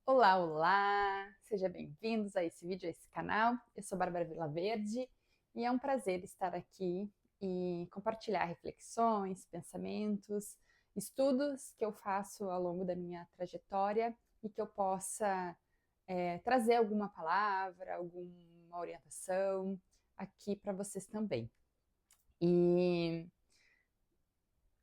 Olá, olá! Sejam bem-vindos a esse vídeo, a esse canal. Eu sou Bárbara Vilaverde e é um prazer estar aqui e compartilhar reflexões, pensamentos, estudos que eu faço ao longo da minha trajetória e que eu possa trazer alguma palavra, alguma orientação aqui para vocês também. E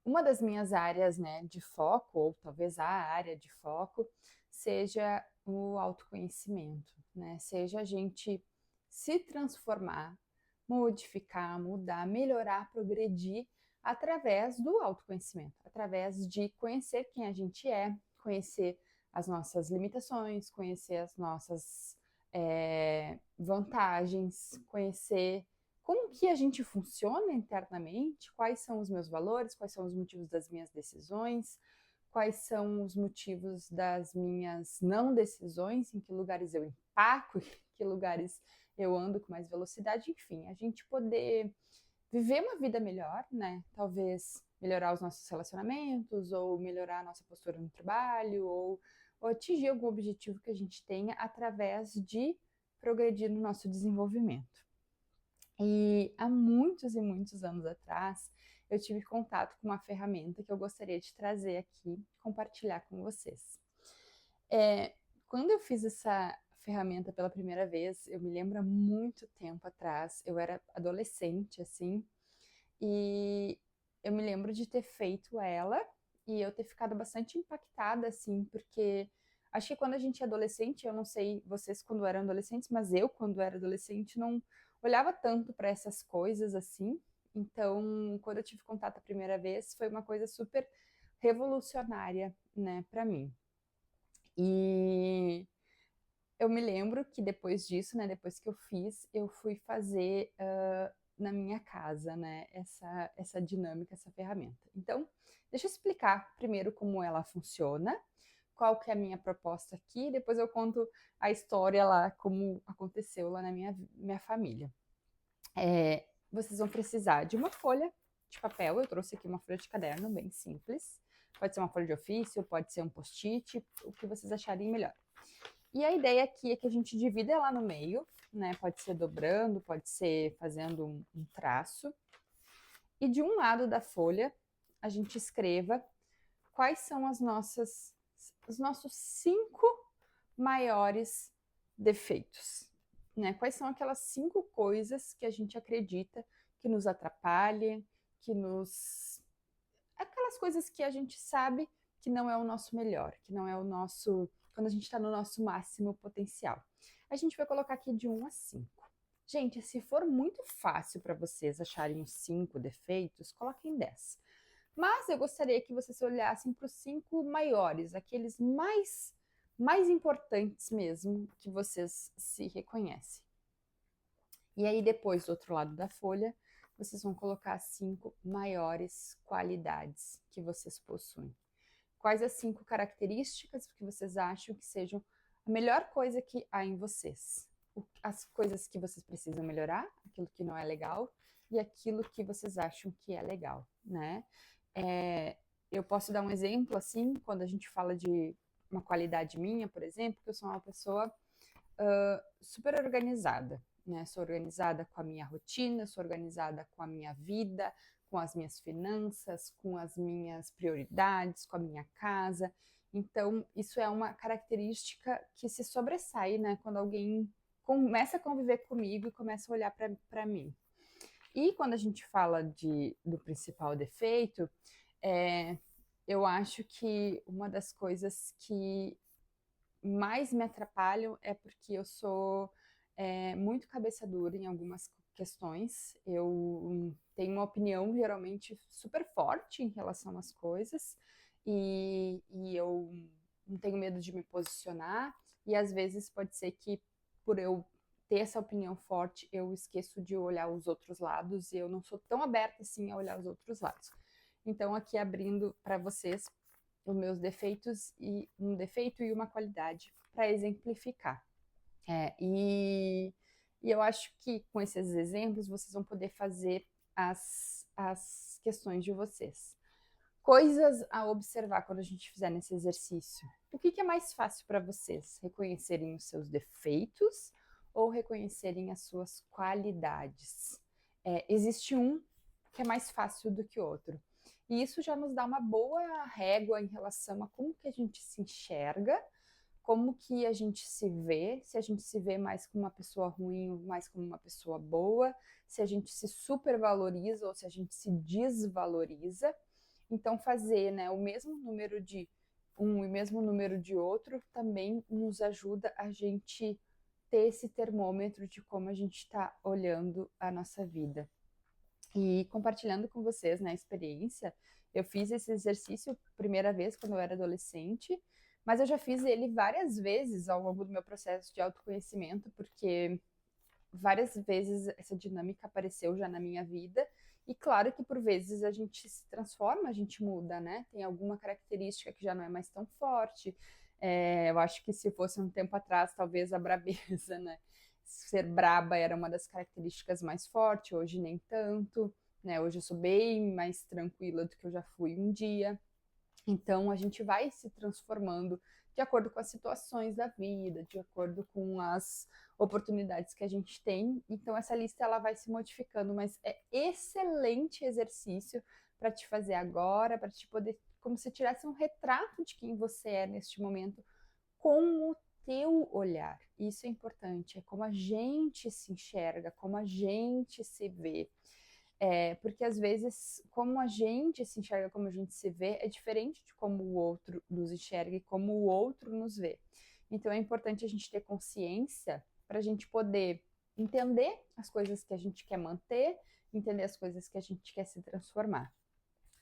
uma das minhas áreas, né, de foco, ou talvez a área de foco, seja o autoconhecimento, né? Seja a gente se transformar, modificar, mudar, melhorar, progredir através do autoconhecimento, através de conhecer quem a gente é, conhecer as nossas limitações, conhecer as nossas vantagens, conhecer como que a gente funciona internamente, quais são os meus valores, quais são os motivos das minhas decisões, quais são os motivos das minhas não decisões, em que lugares eu empaco, em que lugares eu ando com mais velocidade, enfim, a gente poder viver uma vida melhor, né? Talvez melhorar os nossos relacionamentos, ou melhorar a nossa postura no trabalho, ou atingir algum objetivo que a gente tenha através de progredir no nosso desenvolvimento. E há muitos e muitos anos atrás, eu tive contato com uma ferramenta que eu gostaria de trazer aqui, compartilhar com vocês. É, Quando eu fiz essa ferramenta pela primeira vez, eu me lembro há muito tempo atrás, eu era adolescente, assim, e eu me lembro de ter feito ela e eu ter ficado bastante impactada, assim, porque acho que quando a gente é adolescente, eu não sei vocês quando eram adolescentes, mas eu, quando era adolescente, não olhava tanto para essas coisas assim. Então, quando eu tive contato a primeira vez, foi uma coisa super revolucionária, né, para mim. E eu me lembro que depois disso, né, depois que eu fiz, eu fui fazer na minha casa, né, essa dinâmica, essa ferramenta. Então, deixa eu explicar primeiro como ela funciona, qual que é a minha proposta aqui, depois eu conto a história lá, como aconteceu lá na minha família. Vocês vão precisar de uma folha de papel, eu trouxe aqui uma folha de caderno bem simples, pode ser uma folha de ofício, pode ser um post-it, o que vocês acharem melhor. E a ideia aqui é que a gente divida ela no meio, né? Pode ser dobrando, pode ser fazendo um traço. E de um lado da folha, a gente escreva quais são os nossos 5 maiores defeitos, né? Quais são aquelas 5 coisas que a gente acredita que nos atrapalhem, que nos aquelas coisas que a gente sabe que não é o nosso melhor, que não é o nosso. Quando a gente está no nosso máximo potencial. A gente vai colocar aqui de 1 a 5. Gente, se for muito fácil para vocês acharem os 5 defeitos, coloquem 10. Mas eu gostaria que vocês olhassem para os 5 maiores, aqueles mais importantes mesmo, que vocês se reconhecem. E aí, depois, do outro lado da folha, vocês vão colocar as 5 maiores qualidades que vocês possuem. Quais as 5 características que vocês acham que sejam a melhor coisa que há em vocês? As coisas que vocês precisam melhorar, aquilo que não é legal, e aquilo que vocês acham que é legal, né? Eu posso dar um exemplo, assim, quando a gente fala de uma qualidade minha, por exemplo, que eu sou uma pessoa super organizada, né? Sou organizada com a minha rotina, sou organizada com a minha vida, com as minhas finanças, com as minhas prioridades, com a minha casa. Então, isso é uma característica que se sobressai, né? Quando alguém começa a conviver comigo e começa a olhar para mim. E quando a gente fala do principal defeito, é, eu acho que uma das coisas que mais me atrapalham é porque eu sou muito cabeça dura em algumas questões. Eu tenho uma opinião geralmente super forte em relação às coisas e eu não tenho medo de me posicionar. E às vezes pode ser que por eu ter essa opinião forte, eu esqueço de olhar os outros lados e eu não sou tão aberta assim a olhar os outros lados. Então, aqui abrindo para vocês os meus defeitos e um defeito e uma qualidade para exemplificar. É, e, e eu acho que com esses exemplos vocês vão poder fazer as questões de vocês. Coisas a observar quando a gente fizer nesse exercício. O que é mais fácil para vocês? Reconhecerem os seus defeitos ou reconhecerem as suas qualidades? Existe um que é mais fácil do que o outro. E isso já nos dá uma boa régua em relação a como que a gente se enxerga, como que a gente se a gente se vê mais como uma pessoa ruim ou mais como uma pessoa boa, se a gente se supervaloriza ou se a gente se desvaloriza. Então, fazer, né, o mesmo número de um e o mesmo número de outro também nos ajuda a gente ter esse termômetro de como a gente está olhando a nossa vida. E compartilhando com vocês, né, a experiência, eu fiz esse exercício primeira vez quando eu era adolescente, mas eu já fiz ele várias vezes ao longo do meu processo de autoconhecimento, porque várias vezes essa dinâmica apareceu já na minha vida. E claro que por vezes a gente se transforma, a gente muda, né? Tem alguma característica que já não é mais tão forte. Eu acho que se fosse um tempo atrás, talvez a brabeza, né? Ser braba era uma das características mais fortes, hoje nem tanto, né? Hoje eu sou bem mais tranquila do que eu já fui um dia. Então a gente vai se transformando de acordo com as situações da vida, de acordo com as oportunidades que a gente tem. Então essa lista ela vai se modificando, mas é excelente exercício para te fazer agora, para te poder, como se tirasse um retrato de quem você é neste momento com o teu olhar. Isso é importante, é como a gente se enxerga, como a gente se vê. Porque às vezes, como a gente se enxerga, como a gente se vê, é diferente de como o outro nos enxerga e como o outro nos vê. Então é importante a gente ter consciência para a gente poder entender as coisas que a gente quer manter, entender as coisas que a gente quer se transformar.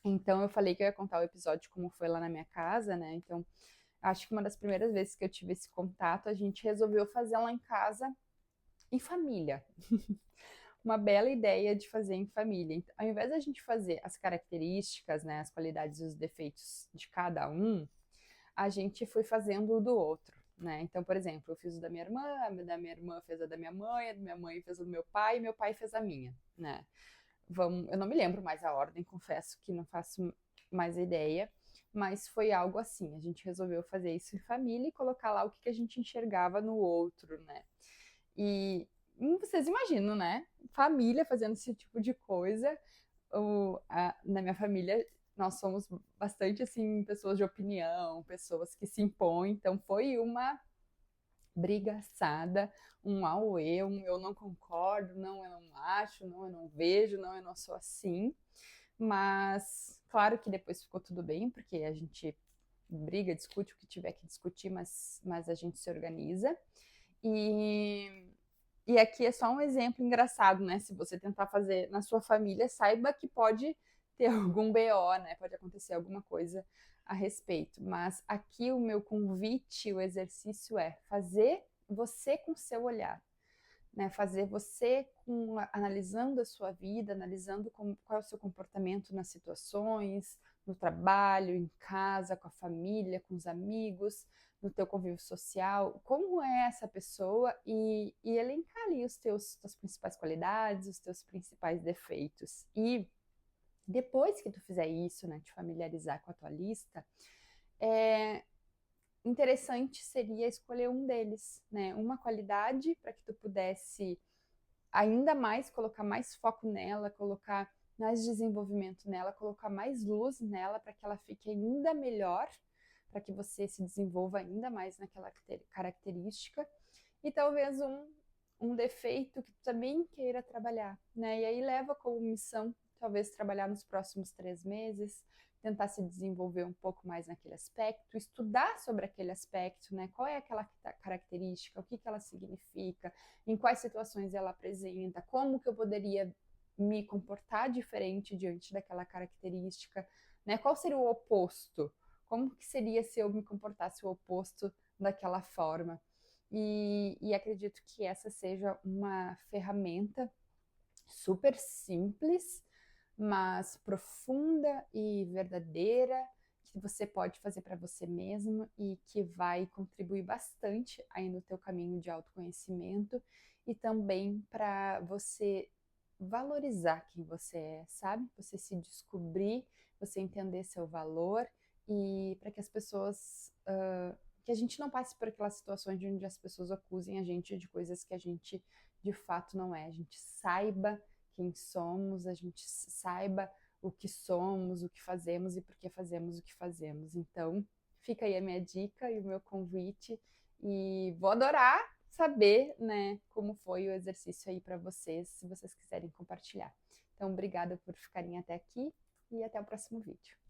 Então eu falei que eu ia contar o episódio como foi lá na minha casa, né? Então acho que uma das primeiras vezes que eu tive esse contato, a gente resolveu fazer lá em casa em família. Uma bela ideia de fazer em família. Então, ao invés da gente fazer as características, né, as qualidades e os defeitos de cada um, a gente foi fazendo o do outro. Né? Então, por exemplo, eu fiz o da minha irmã fez a da minha mãe fez o do meu pai fez a minha. Né? Eu não me lembro mais a ordem, confesso que não faço mais ideia, mas foi algo assim. A gente resolveu fazer isso em família e colocar lá o que a gente enxergava no outro, né? E vocês imaginam, né? Família fazendo esse tipo de coisa. Na minha família, nós somos bastante, assim, pessoas de opinião, pessoas que se impõem. Então, foi uma brigaçada, um auê, eu não concordo, não, eu não acho, não, eu não vejo, não, eu não sou assim. Mas, claro que depois ficou tudo bem, porque a gente briga, discute o que tiver que discutir, mas a gente se organiza. E aqui é só um exemplo engraçado, né? Se você tentar fazer na sua família, saiba que pode ter algum BO, né? Pode acontecer alguma coisa a respeito. Mas aqui o meu convite, o exercício é fazer você com seu olhar, né? Fazer você analisando a sua vida, analisando qual é o seu comportamento nas situações, no trabalho, em casa, com a família, com os amigos, no teu convívio social, como é essa pessoa e elencar ali as tuas principais qualidades, os teus principais defeitos. E depois que tu fizer isso, né, te familiarizar com a tua lista, interessante seria escolher um deles, né, uma qualidade para que tu pudesse ainda mais colocar mais foco nela, colocar mais desenvolvimento nela, colocar mais luz nela para que ela fique ainda melhor, para que você se desenvolva ainda mais naquela característica. E talvez um defeito que tu também queira trabalhar, né? E aí leva como missão, talvez, trabalhar nos próximos 3 meses, tentar se desenvolver um pouco mais naquele aspecto, estudar sobre aquele aspecto, né? Qual é aquela característica, o que ela significa, em quais situações ela apresenta, como que eu poderia me comportar diferente diante daquela característica, né? Qual seria o oposto? Como que seria se eu me comportasse o oposto daquela forma? E acredito que essa seja uma ferramenta super simples, mas profunda e verdadeira, que você pode fazer para você mesmo e que vai contribuir bastante aí no teu caminho de autoconhecimento e também para você valorizar quem você é, sabe? Você se descobrir, você entender seu valor e para que as pessoas, que a gente não passe por aquelas situações onde as pessoas acusem a gente de coisas que a gente de fato não é. A gente saiba quem somos, a gente saiba o que somos, o que fazemos e por que fazemos o que fazemos. Então, fica aí a minha dica e o meu convite e vou adorar saber, né, como foi o exercício aí para vocês, se vocês quiserem compartilhar. Então, obrigada por ficarem até aqui e até o próximo vídeo.